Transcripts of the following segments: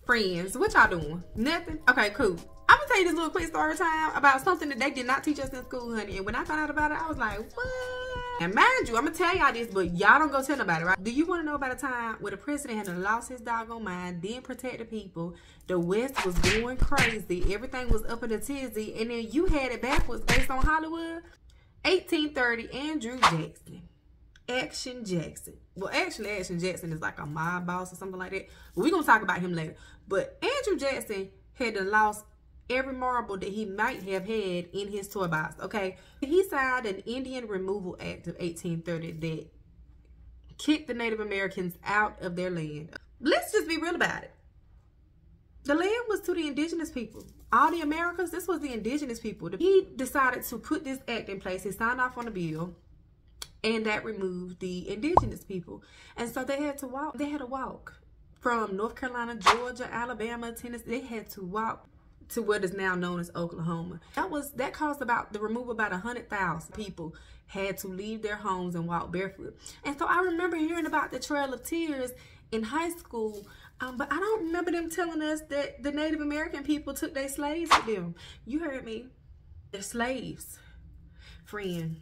Friends, what y'all doing? Nothing? Okay, cool. I'm gonna tell you this little quick story time about something that they did not teach us in school, honey. And when I found out about it, I was like, what? And mind you, I'm gonna tell y'all this, but y'all don't go tell nobody, right? Do you want to know about a time where the president had lost his doggone mind, didn't protect the people, the West was going crazy, everything was up in a tizzy, and then you had it backwards based on Hollywood? 1830, Andrew Jackson. Action Jackson. Well, actually, Action Jackson is like a mob boss or something like that. But we're going to talk about him later. But Andrew Jackson had lost every marble that he might have had in his toy box, okay? He signed an Indian Removal Act of 1830 that kicked the Native Americans out of their land. Let's just be real about it. The land was to the indigenous people. All the Americas, this was the indigenous people. He decided to put this act in place. He signed off on the bill. And that removed the indigenous people. And so they had to walk. They had to walk from North Carolina, Georgia, Alabama, Tennessee. They had to walk to what is now known as Oklahoma. That caused about the removal about 100,000 people had to leave their homes and walk barefoot. And so I remember hearing about the Trail of Tears in high school. But I don't remember them telling us that the Native American people took their slaves with them. You heard me. They're slaves. Friend.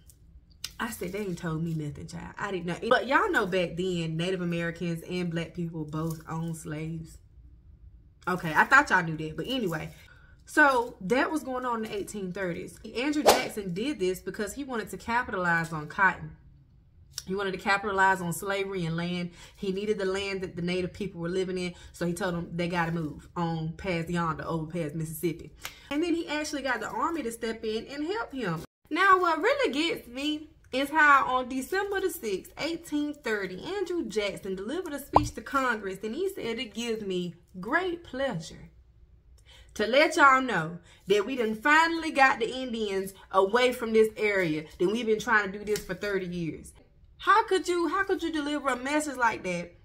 I said, they ain't told me nothing, child. I didn't know. But y'all know back then, Native Americans and black people both owned slaves. Okay, I thought y'all knew that. But anyway, so that was going on in the 1830s. Andrew Jackson did this because he wanted to capitalize on cotton. He wanted to capitalize on slavery and land. He needed the land that the native people were living in. So he told them they got to move on past yonder, over past Mississippi. And then he actually got the army to step in and help him. Now, what really gets me is how on December the 6th, 1830, Andrew Jackson delivered a speech to Congress, and he said, it gives me great pleasure to let y'all know that we done finally got the Indians away from this area, that we've been trying to do this for 30 years. How could you deliver a message like that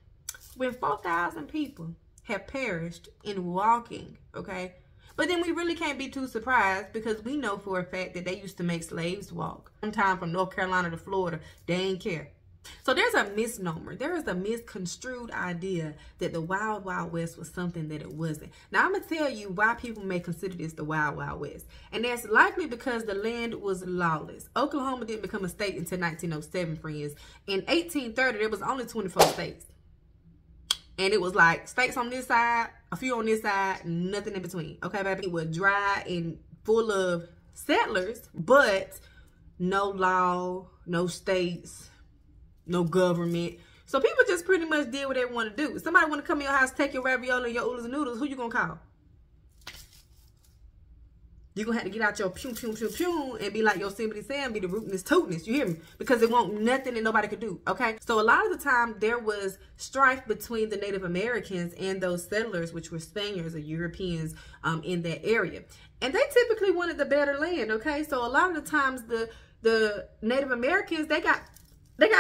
when 4,000 people have perished in walking, okay? But then we really can't be too surprised because we know for a fact that they used to make slaves walk. Sometime from North Carolina to Florida, they ain't care. So there's a misnomer. There is a misconstrued idea that the Wild Wild West was something that it wasn't. Now, I'm going to tell you why people may consider this the Wild Wild West. And that's likely because the land was lawless. Oklahoma didn't become a state until 1907, friends. In 1830, there was only 24 states. And it was like states on this side, a few on this side, nothing in between. Okay, baby? It was dry and full of settlers, but no law, no states, no government. So people just pretty much did what they want to do. If somebody want to come in your house, take your ravioli and your oodles and noodles, who you going to call? You're going to have to get out your pew, pew, pew, pew and be like Yosemite Sam, be the rootness, tootness. You hear me? Because it won't nothing that nobody could do, okay? So a lot of the time, there was strife between the Native Americans and those settlers, which were Spaniards or Europeans in that area. And they typically wanted the better land, okay? So a lot of the times, the Native Americans, they got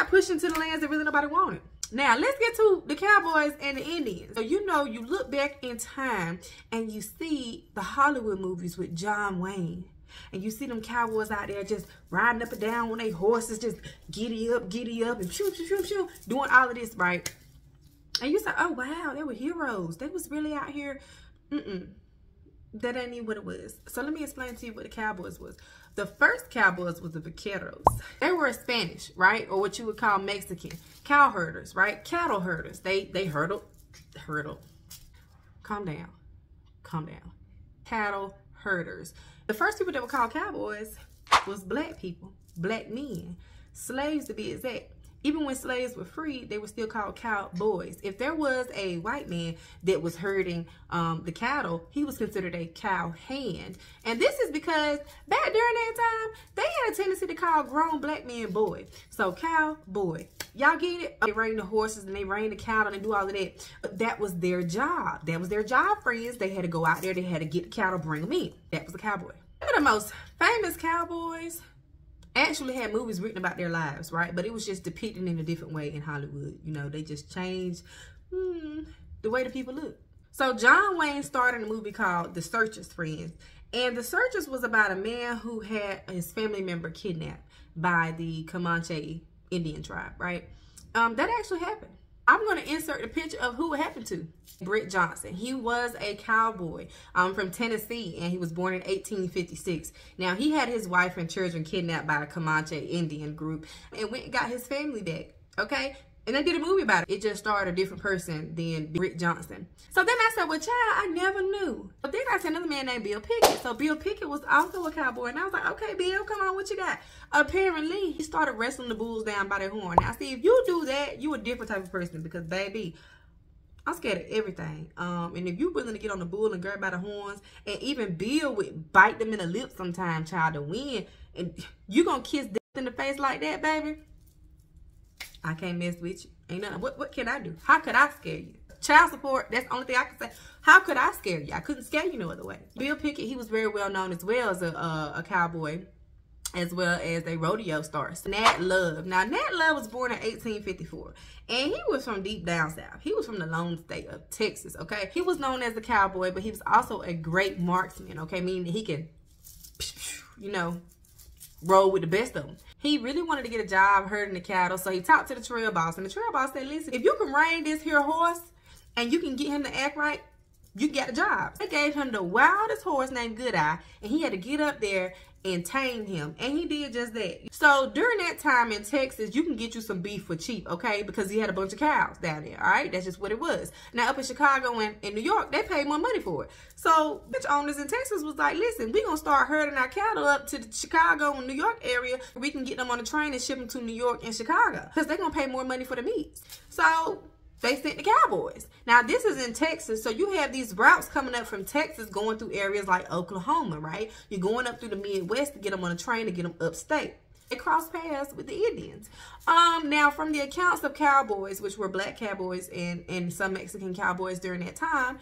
pushed into the lands that really nobody wanted. Now, let's get to the cowboys and the Indians. So, you know, you look back in time and you see the Hollywood movies with John Wayne. And you see them cowboys out there just riding up and down on their horses, just giddy up, and pew, pew, pew, pew, doing all of this, right? And you say, oh, wow, they were heroes. They was really out here. That ain't even what it was. So let me explain to you what the cowboys was. The first cowboys was the vaqueros. They were Spanish, right? Or what you would call Mexican. Cow herders, right? Cattle herders. They herdled. Calm down. Cattle herders. The first people that were called cowboys was black people, black men, slaves to be exact. Even when slaves were freed, they were still called cowboys. If there was a white man that was herding the cattle, he was considered a cowhand. And this is because back during that time, they had a tendency to call grown black men boy. So cowboy. Y'all get it? They rein the horses and they rein the cattle and do all of that. But that was their job. That was their job, friends. They had to go out there. They had to get the cattle, bring them in. That was a cowboy. One of the most famous cowboys actually had movies written about their lives, right? But it was just depicted in a different way in Hollywood. You know, they just changed the way the people look. So John Wayne started a movie called The Searchers, friends. And The Searchers was about a man who had his family member kidnapped by the Comanche Indian tribe, right? That actually happened. I'm going to insert a picture of who it happened to. Britt Johnson. He was a cowboy from Tennessee, and he was born in 1856. Now, he had his wife and children kidnapped by a Comanche Indian group and went and got his family back, okay? And they did a movie about it. It just starred a different person than Britt Johnson. So then I said, well, child, I never knew. But then I said another man named Bill Pickett. So Bill Pickett was also a cowboy. And I was like, okay, Bill, come on, what you got? Apparently, he started wrestling the bulls down by their horn. Now, see, if you do that, you a different type of person. Because, baby, I'm scared of everything. And if you're willing to get on the bull and grab by the horns, and even Bill would bite them in the lip sometime, child, to win, and you gonna kiss death in the face like that, baby? I can't mess with you. Ain't nothing. What can I do? How could I scare you? Child support, that's the only thing I can say. How could I scare you? I couldn't scare you no other way. Bill Pickett, he was very well known as well as a cowboy, as well as a rodeo star. Nat Love. Now, Nat Love was born in 1854, and he was from deep down south. He was from the lone state of Texas, okay? He was known as a cowboy, but he was also a great marksman, okay? Meaning he can, you know, roll with the best of them. He really wanted to get a job herding the cattle, so he talked to the trail boss, and the trail boss said, listen, if you can rein this here horse and you can get him to act right, you get a job. They gave him the wildest horse named Good Eye, and he had to get up there and tame him, and he did just that. So during that time in Texas, you can get you some beef for cheap, okay? Because he had a bunch of cows down there, all right? That's just what it was. Now up in Chicago and in New York, they paid more money for it. So bitch owners in Texas was like, listen, we gonna start herding our cattle up to the Chicago and New York area. We can get them on a train and ship them to New York and Chicago, because they're gonna pay more money for the meat. So they sent the cowboys. Now, this is in Texas, so you have these routes coming up from Texas going through areas like Oklahoma, right? You're going up through the Midwest to get them on a train to get them upstate. They cross paths with the Indians. Now, from the accounts of cowboys, which were black cowboys and some Mexican cowboys during that time,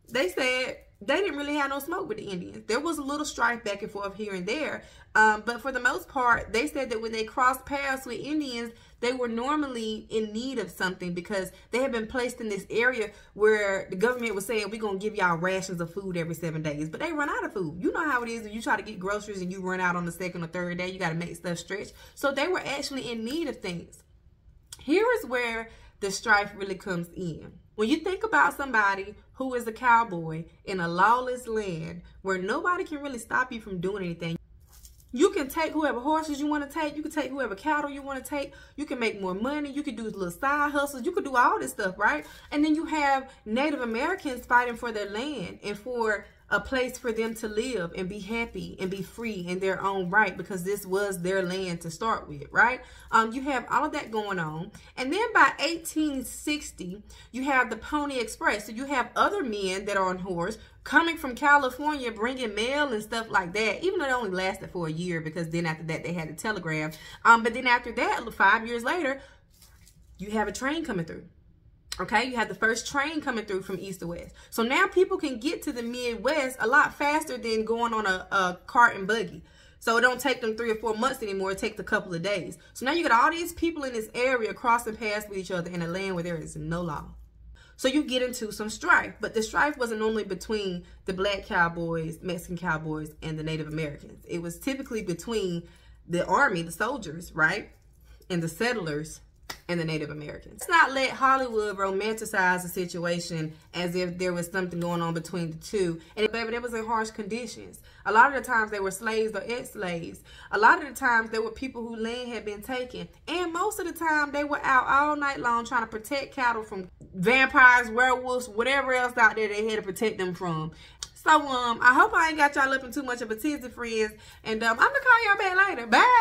they said they didn't really have no smoke with the Indians. There was a little strife back and forth here and there. But for the most part, they said that when they crossed paths with Indians, they were normally in need of something because they had been placed in this area where the government was saying, we're going to give y'all rations of food every 7 days. But they run out of food. You know how it is when you try to get groceries and you run out on the second or third day. You got to make stuff stretch. So they were actually in need of things. Here is where the strife really comes in. When you think about somebody who is a cowboy in a lawless land where nobody can really stop you from doing anything, you can take whoever horses you want to take. You can take whoever cattle you want to take. You can make more money. You can do little side hustles. You can do all this stuff, right? And then you have Native Americans fighting for their land and for a place for them to live and be happy and be free in their own right, because this was their land to start with, right? You have all of that going on. And then by 1860, you have the Pony Express. So you have other men that are on horse coming from California, bringing mail and stuff like that, even though it only lasted for a year, because then after that, they had the telegram. But then after that, 5 years later, you have a train coming through. Okay, you have the first train coming through from east to west. So now people can get to the Midwest a lot faster than going on a cart and buggy. So it don't take them 3 or 4 months anymore. It takes a couple of days. So now you got all these people in this area crossing paths with each other in a land where there is no law. So you get into some strife. But the strife wasn't only between the black cowboys, Mexican cowboys, and the Native Americans. It was typically between the army, the soldiers, right, and the settlers and the Native Americans. Let's not let Hollywood romanticize the situation as if there was something going on between the two. And baby, that was in harsh conditions. A lot of the times they were slaves or ex-slaves. A lot of the times there were people whose land had been taken. And most of the time they were out all night long trying to protect cattle from vampires, werewolves, whatever else out there they had to protect them from. So I hope I ain't got y'all up in too much of a tizzy, friends. And I'm gonna call y'all back later. Bye.